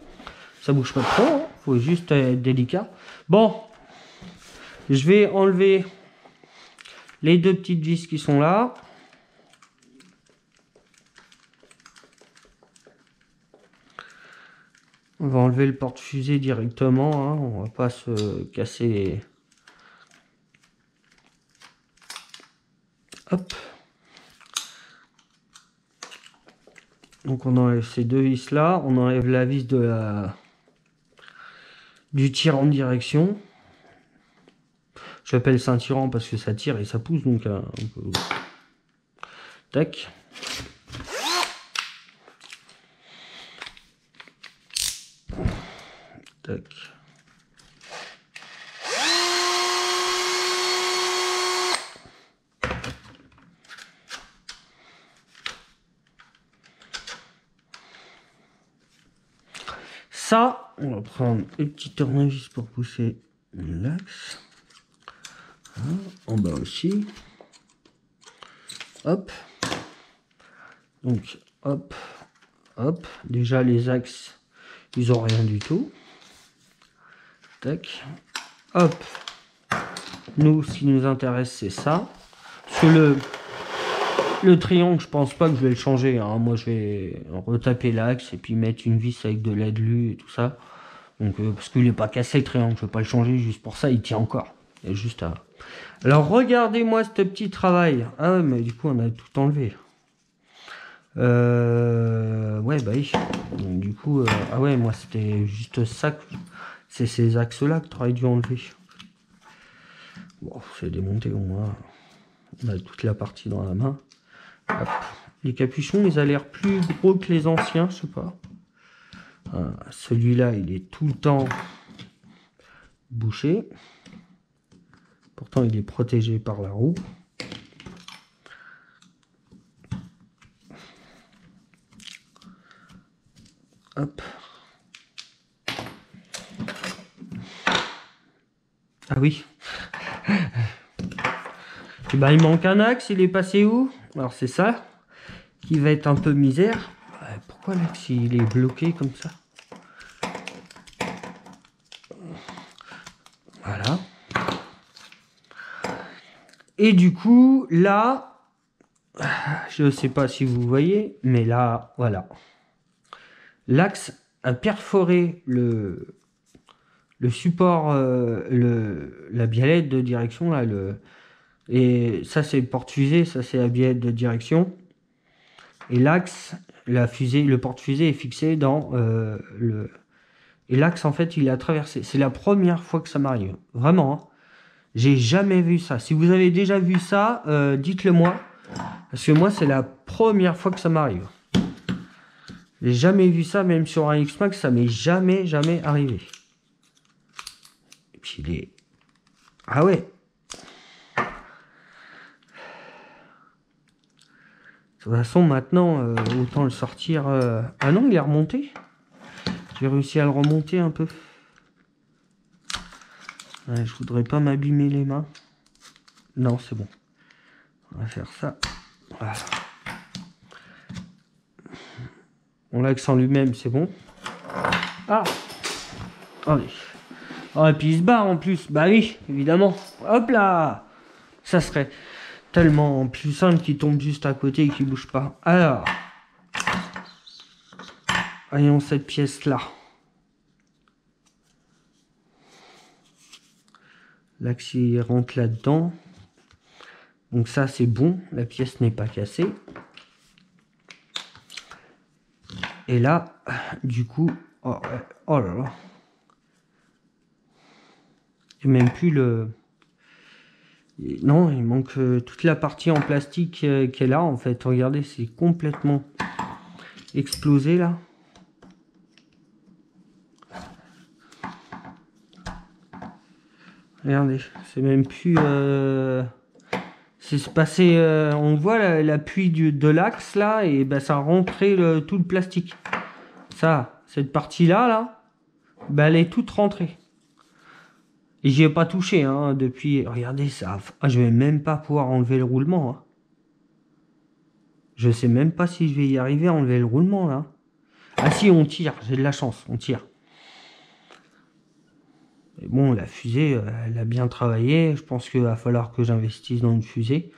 Ça bouge pas trop, hein. Faut juste être délicat. Bon, je vais enlever les deux petites vis qui sont là. On va enlever le porte-fusée directement, hein. On va pas se casser les... Hop. Donc on enlève ces deux vis là, on enlève la vis du tirant de direction. J'appelle ceinturant parce que ça tire et ça pousse, donc on peut... Tac. Tac. ça, on va prendre le petit tournevis pour pousser l'axe. En bas aussi. Hop. Donc, hop, hop. Déjà, les axes, ils ont rien du tout. Tac. Hop. Nous, ce qui nous intéresse, c'est ça. Parce que le triangle, je pense pas que je vais le changer. Hein. Moi, je vais retaper l'axe et puis mettre une vis avec de l'adlu et tout ça. Donc, parce qu'il n'est pas cassé le triangle, je vais pas le changer juste pour ça, il tient encore. Il y a juste à... Alors, regardez-moi ce petit travail. Ah ouais, mais du coup, on a tout enlevé. Ouais, bah oui. Donc, du coup, ah ouais, moi, c'était juste ça. C'est ces axes-là que tu aurais dû enlever. Bon, c'est démonté au moins. On a toute la partie dans la main. Hop. Les capuchons, ils ont l'air plus gros que les anciens, je sais pas. Celui-là, il est tout le temps bouché. Pourtant, il est protégé par la roue. Hop. Ah oui. Et ben, il manque un axe, il est passé où? Alors c'est ça qui va être un peu misère. Pourquoi l'axe il est bloqué comme ça? Voilà. Et du coup, là, je ne sais pas si vous voyez, mais là, voilà. L'axe a perforé le support, la biellette de direction, là, et ça c'est le porte-fusée, ça c'est la biellette de direction. Et l'axe, la fusée, le porte-fusée est fixé dans Et l'axe, en fait, il a traversé. C'est la première fois que ça m'arrive. Vraiment, hein. J'ai jamais vu ça. Si vous avez déjà vu ça, dites-le moi. Parce que moi, c'est la première fois que ça m'arrive. J'ai jamais vu ça, même sur un X-Max, ça m'est jamais arrivé. Et puis il est... Ah ouais. De toute façon, maintenant, autant le sortir... Ah non, il est remonté. J'ai réussi à le remonter un peu. Ouais, je voudrais pas m'abîmer les mains. Non, c'est bon. On va faire ça. Voilà. On l'axe en lui-même, c'est bon. Ah. Allez. Oh, et puis il se barre en plus. Bah oui, évidemment. Hop là. Ça serait tellement plus simple qu'il tombe juste à côté et qu'il bouge pas. Alors. Voyons cette pièce-là. L'axe il rentre là-dedans. Donc ça c'est bon. La pièce n'est pas cassée. Et là, du coup... Oh, oh là là. Et même plus le... Non, il manque toute la partie en plastique qui est là en fait. Regardez, c'est complètement explosé là. Regardez, c'est même plus... C'est passé... on voit l'appui de l'axe là et ben, ça a rentré tout le plastique. Ça, cette partie-là, là, ben, elle est toute rentrée. Et j'y ai pas touché hein, depuis. Regardez ça. Ah, je vais même pas pouvoir enlever le roulement. Hein. Je sais même pas si je vais y arriver à enlever le roulement là. Ah si, on tire. J'ai de la chance. On tire. Mais bon, la fusée, elle a bien travaillé. Je pense qu'il va falloir que j'investisse dans une fusée.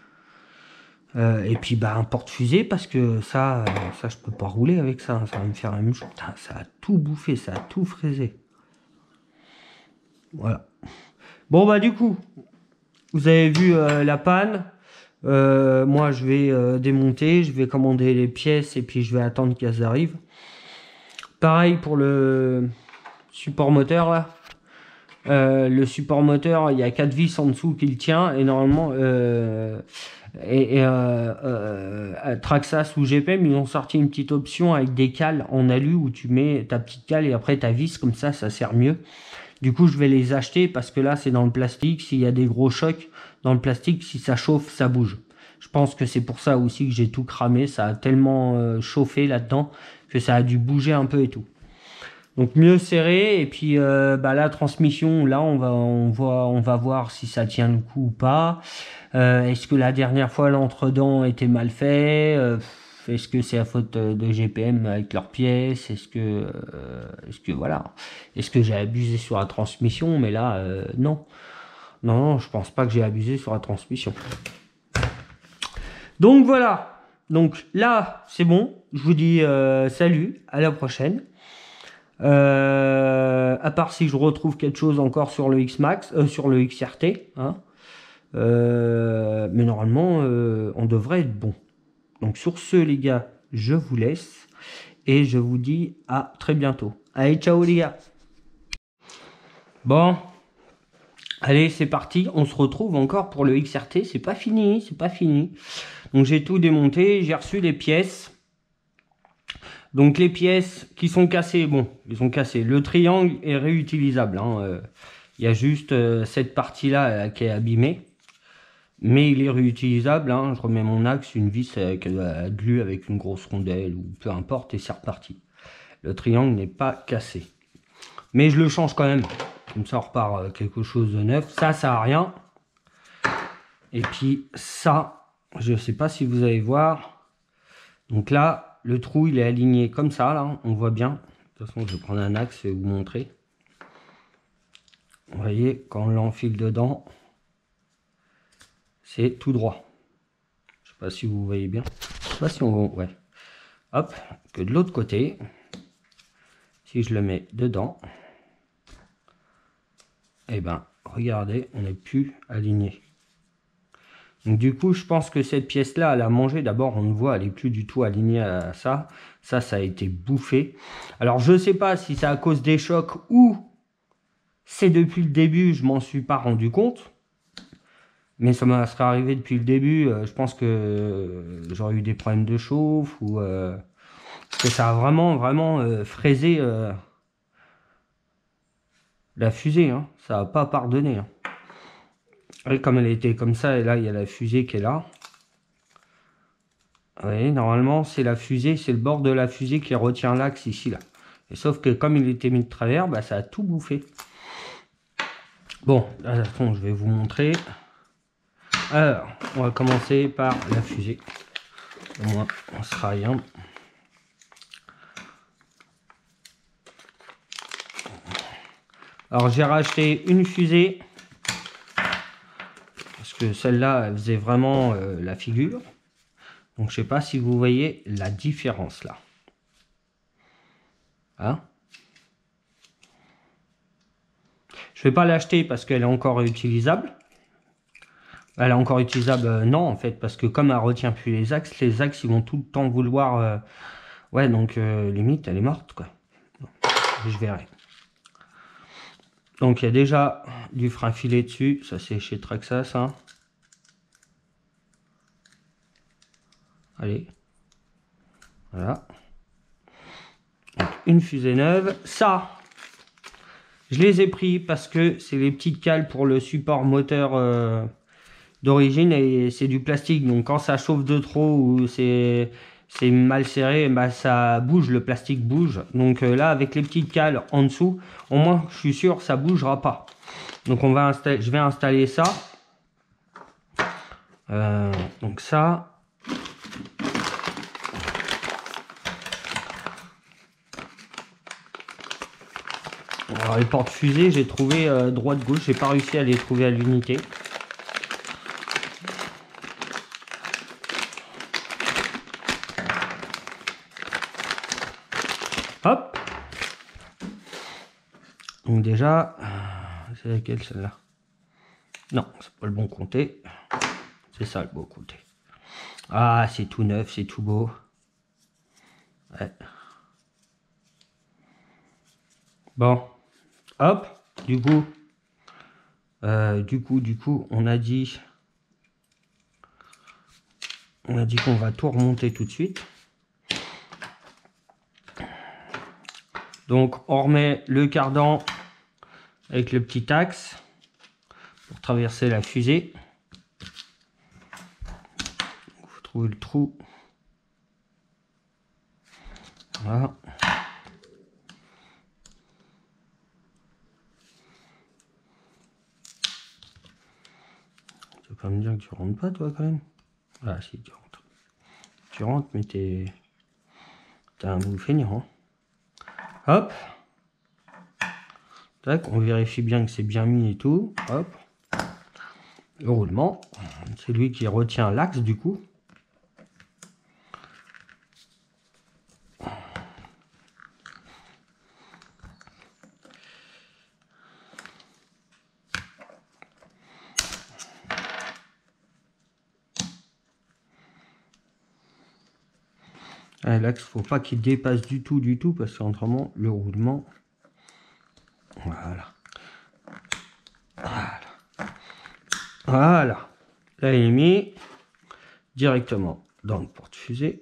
Et puis bah un porte-fusée parce que ça je peux pas rouler avec ça. Ça va me faire la même chose. Putain, ça a tout bouffé, ça a tout fraisé. Voilà. Bon bah du coup, vous avez vu la panne. Moi je vais démonter, je vais commander les pièces et puis je vais attendre qu'elles arrivent. Pareil pour le support moteur là. Le support moteur, il y a 4 vis en dessous qui le tient et normalement Traxxas ou GPM ils ont sorti une petite option avec des cales en alu où tu mets ta petite cale et après ta vis, comme ça sert mieux. Du coup je vais les acheter parce que là c'est dans le plastique, s'il y a des gros chocs dans le plastique, si ça chauffe ça bouge. Je pense que c'est pour ça aussi que j'ai tout cramé, ça a tellement chauffé là-dedans que ça a dû bouger un peu et tout. Donc mieux serré. Et puis bah, la transmission, là, on va voir si ça tient le coup ou pas. Est-ce que la dernière fois l'entredent était mal fait? Est-ce que c'est la faute de GPM avec leurs pièces? Est-ce que voilà, est-ce que j'ai abusé sur la transmission? Mais là, non. Non, non, je pense pas que j'ai abusé sur la transmission. Donc voilà. Donc là, c'est bon. Je vous dis salut, à la prochaine. À part si je retrouve quelque chose encore sur le X-Max, sur le XRT, hein. Mais normalement, on devrait être bon. Donc sur ce, les gars, je vous laisse et je vous dis à très bientôt. Allez, ciao les gars. Bon, allez, c'est parti. On se retrouve encore pour le XRT. C'est pas fini, c'est pas fini. Donc j'ai tout démonté, j'ai reçu les pièces. Donc les pièces qui sont cassées, bon, ils sont cassés. Le triangle est réutilisable, hein. Il y a juste cette partie-là qui est abîmée. Mais il est réutilisable, hein. Je remets mon axe, une vis avec de la glu avec une grosse rondelle ou peu importe et c'est reparti. Le triangle n'est pas cassé. Mais je le change quand même. Comme ça on repart quelque chose de neuf. Ça sert à rien. Et puis ça, je ne sais pas si vous allez voir. Donc là, le trou il est aligné comme ça, là, on voit bien. De toute façon, je vais prendre un axe et vous montrer. Vous voyez, quand on l'enfile dedans, c'est tout droit. Je sais pas si vous voyez bien. Je sais pas si on voit. Ouais. Hop, que de l'autre côté, si je le mets dedans, et ben, regardez, on n'est plus aligné. Donc du coup, je pense que cette pièce-là, elle a mangé. D'abord, on le voit, elle n'est plus du tout alignée à ça. Ça a été bouffé. Alors, je sais pas si c'est à cause des chocs ou c'est depuis le début, je m'en suis pas rendu compte. Mais ça m'en serait arrivé depuis le début. Je pense que j'aurais eu des problèmes de chauffe ou parce que ça a vraiment fraisé la fusée. Hein. Ça n'a pas pardonné. Hein. Et comme elle était comme ça, et là il y a la fusée qui est là. Vous voyez, normalement c'est la fusée, c'est le bord de la fusée qui retient l'axe ici là. Et sauf que comme il était mis de travers, bah, ça a tout bouffé. Bon, attends, je vais vous montrer. Alors, on va commencer par la fusée. Au moins, on sera rien. Alors, j'ai racheté une fusée. Parce que celle-là, elle faisait vraiment la figure. Donc, je sais pas si vous voyez la différence là. Hein? Je vais pas l'acheter parce qu'elle est encore utilisable. Elle est encore utilisable, non en fait, parce que comme elle retient plus les axes ils vont tout le temps vouloir... ouais, donc limite, elle est morte, quoi. Je verrai. Donc il y a déjà du frein filé dessus, ça c'est chez Traxxas, hein. Allez. Voilà. Donc, une fusée neuve. Ça, je les ai pris parce que c'est les petites cales pour le support moteur d'origine et c'est du plastique. Donc quand ça chauffe de trop ou c'est mal serré, bah, ça bouge, le plastique bouge. Donc là, avec les petites cales en dessous, au moins, je suis sûr, ça bougera pas. Donc on va installer, je vais installer ça. Donc ça. Alors les portes fusées, j'ai trouvé droite-gauche, j'ai pas réussi à les trouver à l'unité. Hop. Donc déjà, c'est laquelle celle-là? Non, c'est pas le bon côté. C'est ça le bon côté. Ah, c'est tout neuf, c'est tout beau. Ouais. Bon, hop. Du coup, on a dit qu'on va tout remonter tout de suite. Donc, on remet le cardan avec le petit axe pour traverser la fusée. Il faut trouver le trou. Voilà. veux pas me dire que tu rentres pas, toi, quand même. Ah, si, tu rentres. Tu rentres, mais t'es un bon feignant. Hein. Hop. Tac, on vérifie bien que c'est bien mis et tout. Hop. Le roulement. C'est lui qui retient l'axe, du coup. L'axe, faut pas qu'il dépasse du tout, parce qu'autrement, le roulement, voilà. Là, il est mis directement dans le porte-fusée.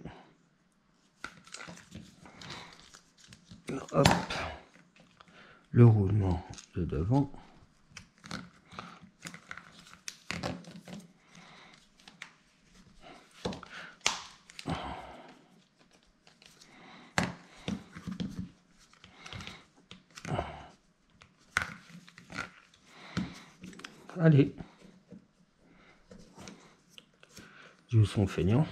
Hop, le roulement de devant. Allez. Ils sont feignants.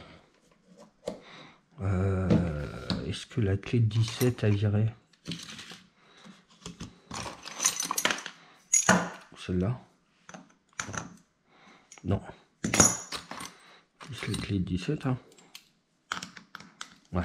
Est-ce que la clé de 17 a viré? Celle-là? Non. C'est la clé de 17. Hein. Ouais.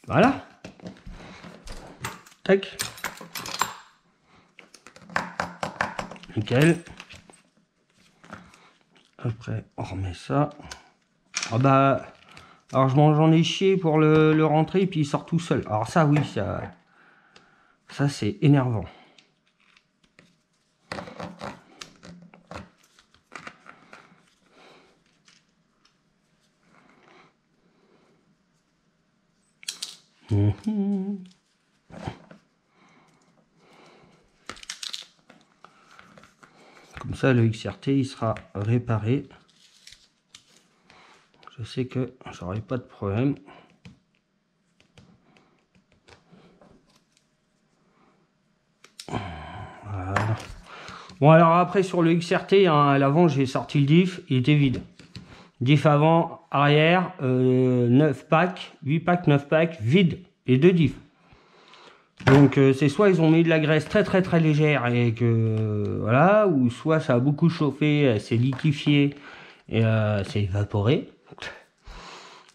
Voilà. Tac. Nickel. Après, on remet ça. Ah bah, alors j'en ai chié pour le rentrer et puis il sort tout seul. Alors ça, oui, ça c'est énervant. Comme ça, le XRT, il sera réparé. Je sais que j'aurai pas de problème. Voilà. Bon, alors après, sur le XRT, hein, à l'avant, j'ai sorti le diff, il était vide. Diff avant, arrière, 9 packs, 8 packs, 9 packs, vide, et 2 diffs. Donc c'est soit ils ont mis de la graisse très légère et que voilà, ou soit ça a beaucoup chauffé, c'est liquéfié et c'est évaporé.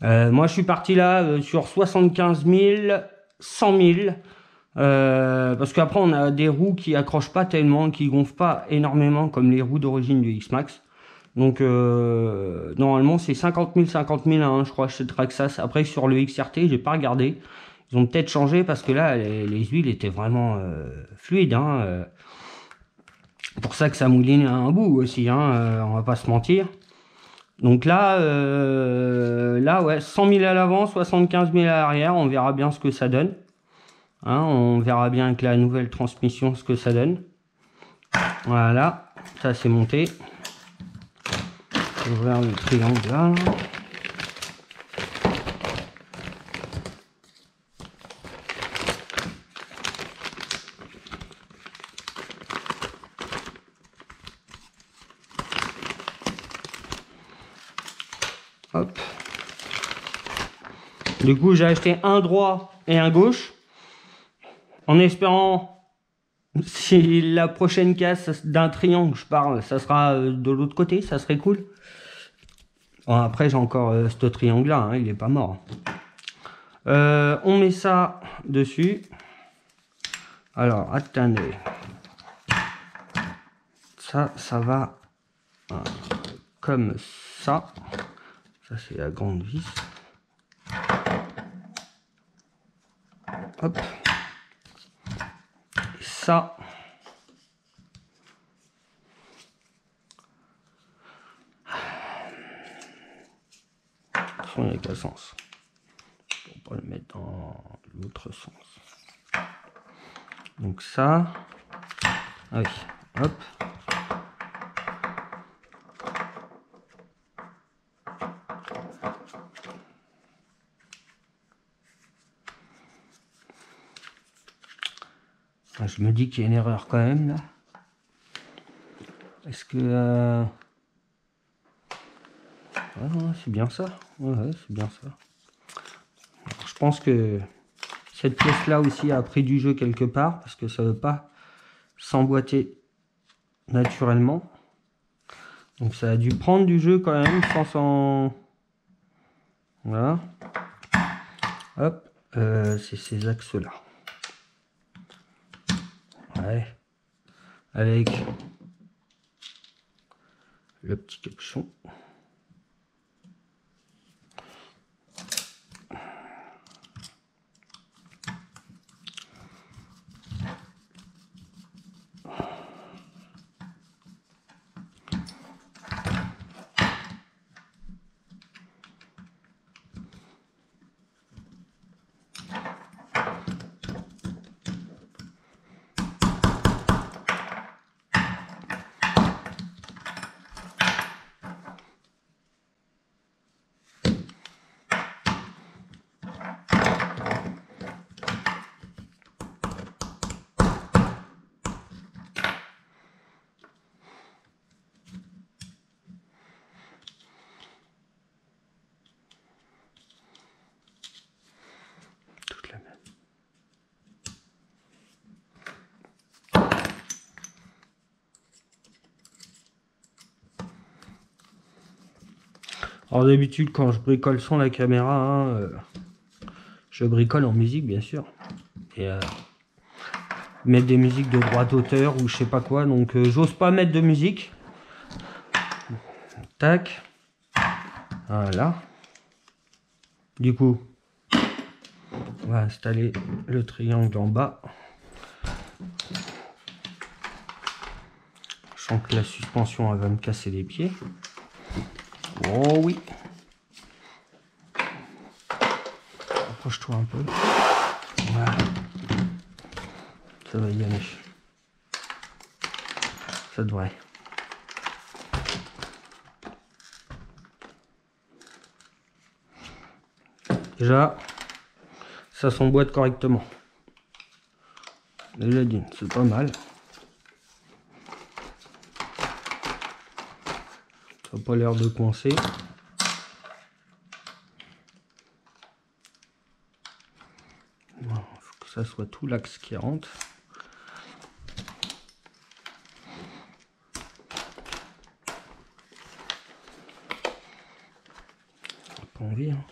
Moi je suis parti là sur 75 000, 100 000, parce qu'après on a des roues qui accrochent pas tellement, qui gonflent pas énormément comme les roues d'origine du X-Max. Donc normalement c'est 50 000 hein, je crois chez Traxxas. Après sur le XRT j'ai pas regardé. Ils ont peut-être changé parce que là les huiles étaient vraiment fluides. Hein, pour ça que ça mouline à un bout aussi, hein, on va pas se mentir. Donc là, ouais, 100 000 à l'avant, 75 000 à l'arrière, on verra bien ce que ça donne. Hein, on verra bien avec la nouvelle transmission ce que ça donne. Voilà, ça c'est monté. Ouvrir le triangle là. Hop. Du coup, j'ai acheté un droit et un gauche. En espérant, si la prochaine casse d'un triangle, je parle, ça sera de l'autre côté, ça serait cool. Bon, après, j'ai encore ce triangle-là, hein, il est pas mort. On met ça dessus. Alors, attendez. Ça va comme ça. Ça, c'est la grande vis. Hop. Et ça. Il n'y a qu'un sens. On va le mettre dans l'autre sens. Donc ça. Ah oui, hop. Je me dis qu'il y a une erreur quand même là. Est-ce que... Ah non, c'est bien ça. Ouais, c'est bien ça. Alors, je pense que cette pièce là aussi a pris du jeu quelque part parce que ça ne veut pas s'emboîter naturellement. Donc ça a dû prendre du jeu quand même sans s'en... Voilà. Hop. C'est ces axes là. Ouais. Avec le petit capuchon. Alors d'habitude quand je bricole sans la caméra, hein, je bricole en musique bien sûr. Et mettre des musiques de droit d'auteur ou je sais pas quoi. Donc j'ose pas mettre de musique. Tac. Voilà. Du coup, on va installer le triangle en bas. Je sens que la suspension elle va me casser les pieds. Oh oui. Approche-toi un peu. Voilà. Ça va y aller. Ça devrait. Déjà, ça s'emboîte correctement. Déjà dit, c'est pas mal. Ça n'a pas l'air de coincer. Bon, faut que ça soit tout l'axe qui rentre. Pas envie, hein.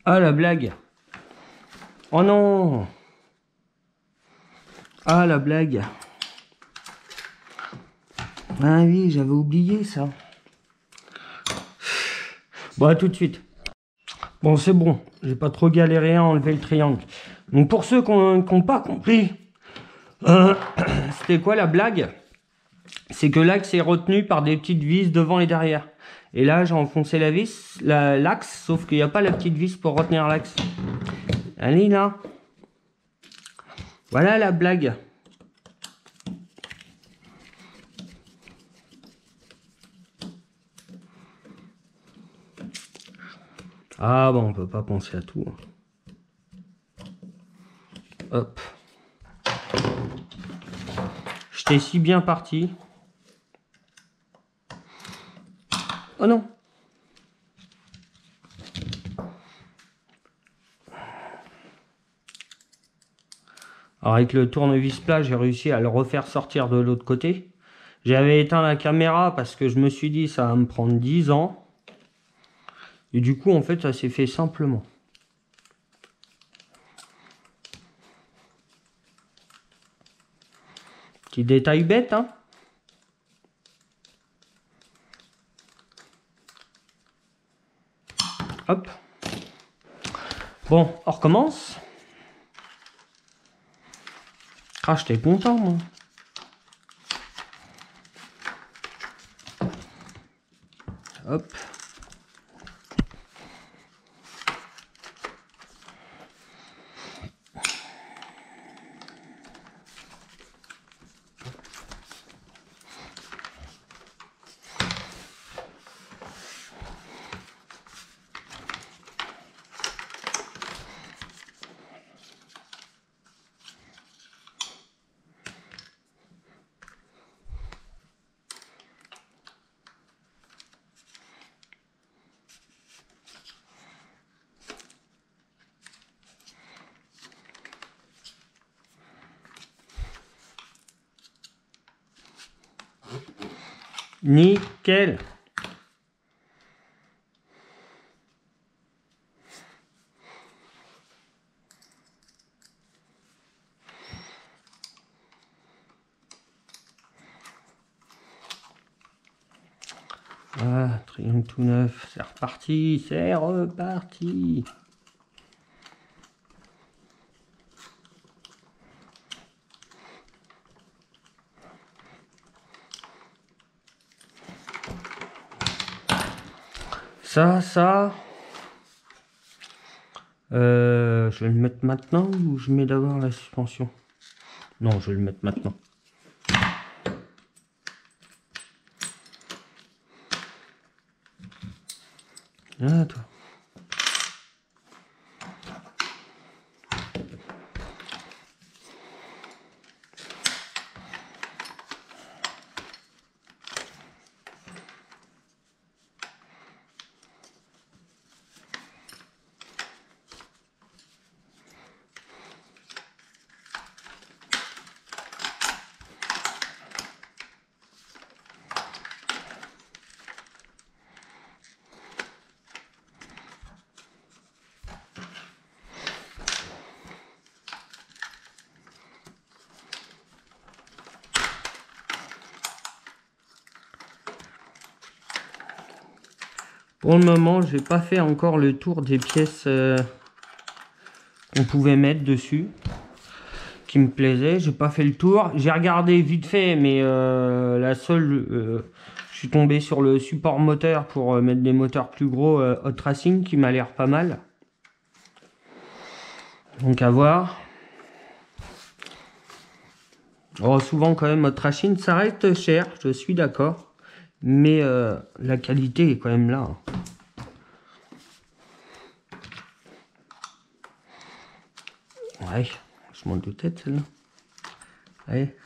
Ah la blague. Oh non. Ah la blague. Ah oui, j'avais oublié ça. Bon, à tout de suite. Bon, c'est bon. J'ai pas trop galéré à enlever le triangle. Donc pour ceux qui n'ont pas compris, c'était quoi la blague? C'est que l'axe est retenu par des petites vis devant et derrière. Et là, j'ai enfoncé la vis, l'axe, sauf qu'il n'y a pas la petite vis pour retenir l'axe. Allez là. Voilà la blague. Ah bon, on peut pas penser à tout. Hop. J'étais si bien parti. Oh non. Alors avec le tournevis plat, j'ai réussi à le refaire sortir de l'autre côté. J'avais éteint la caméra parce que je me suis dit ça va me prendre 10 ans. Et du coup, en fait, ça s'est fait simplement. Petit détail bête, hein. Hop. Bon, on recommence. Ah, j'étais content, moi. Hop. Nickel. Ah, triangle tout neuf, c'est reparti, c'est reparti. Ça. Je vais le mettre maintenant ou je mets d'abord la suspension? Non, je vais le mettre maintenant. Ah, toi. Pour le moment, j'ai pas fait encore le tour des pièces qu'on pouvait mettre dessus, qui me plaisaient. J'ai pas fait le tour. J'ai regardé vite fait, mais la seule, je suis tombé sur le support moteur pour mettre des moteurs plus gros Hot Racing, qui m'a l'air pas mal. Donc à voir. Oh, souvent quand même Hot Racing, ça reste cher, je suis d'accord, mais la qualité est quand même là. Ouais, je m'en doutais de celle-là. Ouais.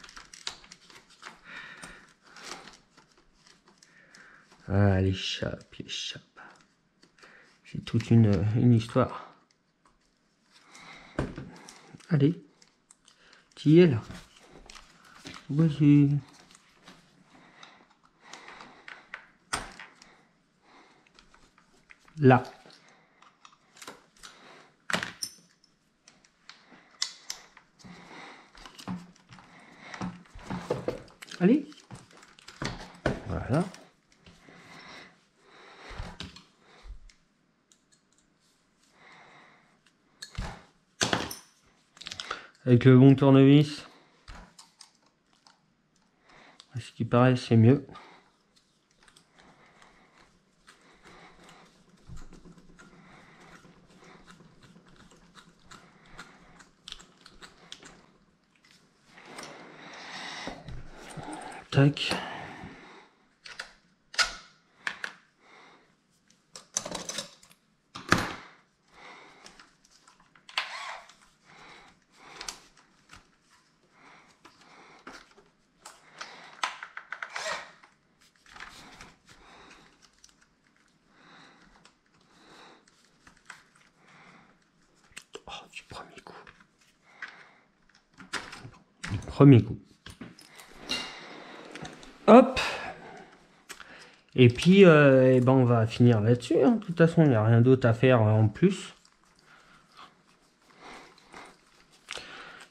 Ah, les chapes. C'est toute une histoire. Allez. Tu y es là. Vas-y. Là. Allez. Voilà. Avec le bon tournevis. À ce qui paraît, c'est mieux. Tac. Oh, du premier coup. Du premier coup. Hop. Et puis, eh ben, on va finir là-dessus. Hein. De toute façon, il n'y a rien d'autre à faire en plus.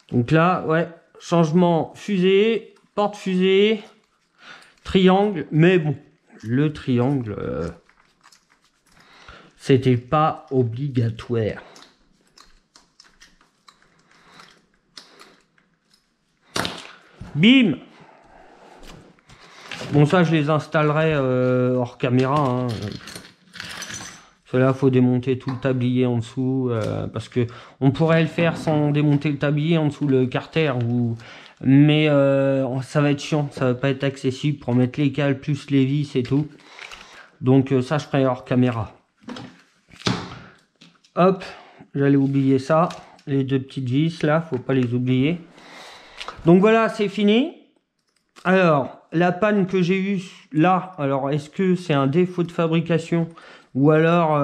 Donc là, ouais, changement fusée, porte fusée, triangle. Mais bon, le triangle, c'était pas obligatoire. Bim. Bon, ça, je les installerai hors caméra. Hein. Cela, faut démonter tout le tablier en dessous. Parce que on pourrait le faire sans démonter le tablier en dessous, le carter. Mais ça va être chiant. Ça va pas être accessible pour mettre les cales plus les vis et tout. Donc, ça, je ferai hors caméra. Hop, j'allais oublier ça. Les deux petites vis, là, faut pas les oublier. Donc, voilà, c'est fini. Alors, la panne que j'ai eue là, alors est-ce que c'est un défaut de fabrication ou alors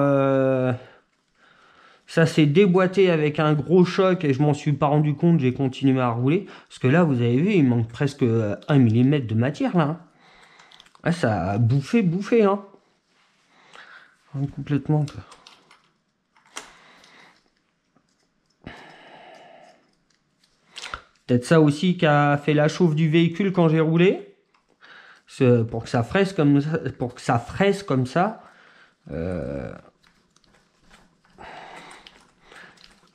ça s'est déboîté avec un gros choc et je m'en suis pas rendu compte, j'ai continué à rouler. Parce que là, vous avez vu, il manque presque 1 mm de matière là. Ah, ça a bouffé, hein. Complètement. Peut-être ça aussi qui a fait la chauffe du véhicule quand j'ai roulé. Pour que ça fraisse comme ça,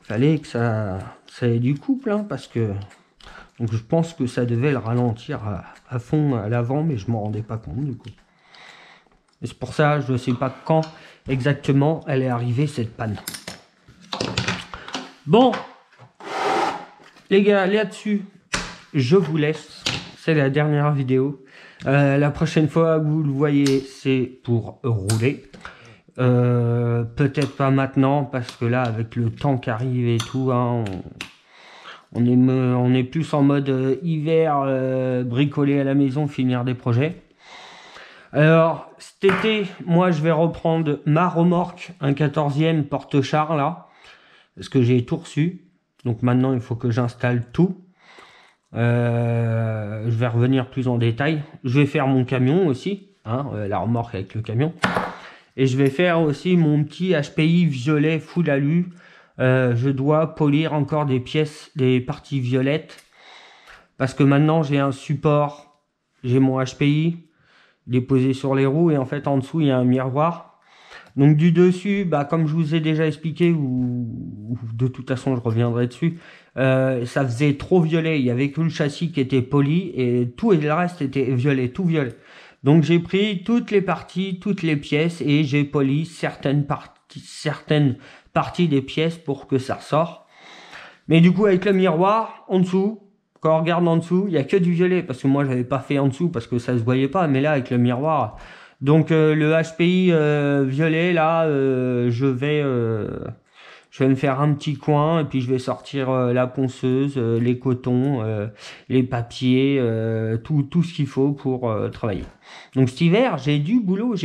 fallait que ça ait du couple, hein, parce que donc je pense que ça devait le ralentir à fond à l'avant, mais je m'en rendais pas compte du coup. Et c'est pour ça, je ne sais pas quand exactement elle est arrivée cette panne. Bon, les gars, là-dessus, je vous laisse. C'est la dernière vidéo. La prochaine fois que vous le voyez, c'est pour rouler. Peut-être pas maintenant, parce que là, avec le temps qui arrive et tout, hein, on est plus en mode hiver, bricoler à la maison, finir des projets. Alors, cet été, moi, je vais reprendre ma remorque, un 14e porte-char, là, parce que j'ai tout reçu. Donc maintenant, il faut que j'installe tout. Je vais revenir plus en détail. Je vais faire mon camion aussi, hein, la remorque avec le camion. Et je vais faire aussi mon petit HPI violet full alu. Je dois polir encore des pièces, des parties violettes. Parce que maintenant j'ai un support, j'ai mon HPI, il est posé sur les roues et en fait en dessous il y a un miroir. Donc du dessus, bah, comme je vous ai déjà expliqué, ou de toute façon je reviendrai dessus, ça faisait trop violet, il n'y avait que le châssis qui était poli et tout et le reste était violet, tout violet. Donc j'ai pris toutes les parties, toutes les pièces et j'ai poli certaines parties des pièces pour que ça ressort. Mais du coup avec le miroir, en dessous, quand on regarde en dessous, il n'y a que du violet, parce que moi je n'avais pas fait en dessous parce que ça se voyait pas, mais là avec le miroir... Donc le HPI violet là, je vais me faire un petit coin et puis je vais sortir la ponceuse, les cotons, les papiers, tout ce qu'il faut pour travailler. Donc cet hiver j'ai du boulot.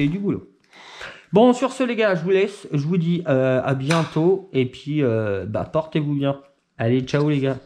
Bon, sur ce les gars, je vous laisse, je vous dis à bientôt et puis bah, portez-vous bien. Allez, ciao les gars.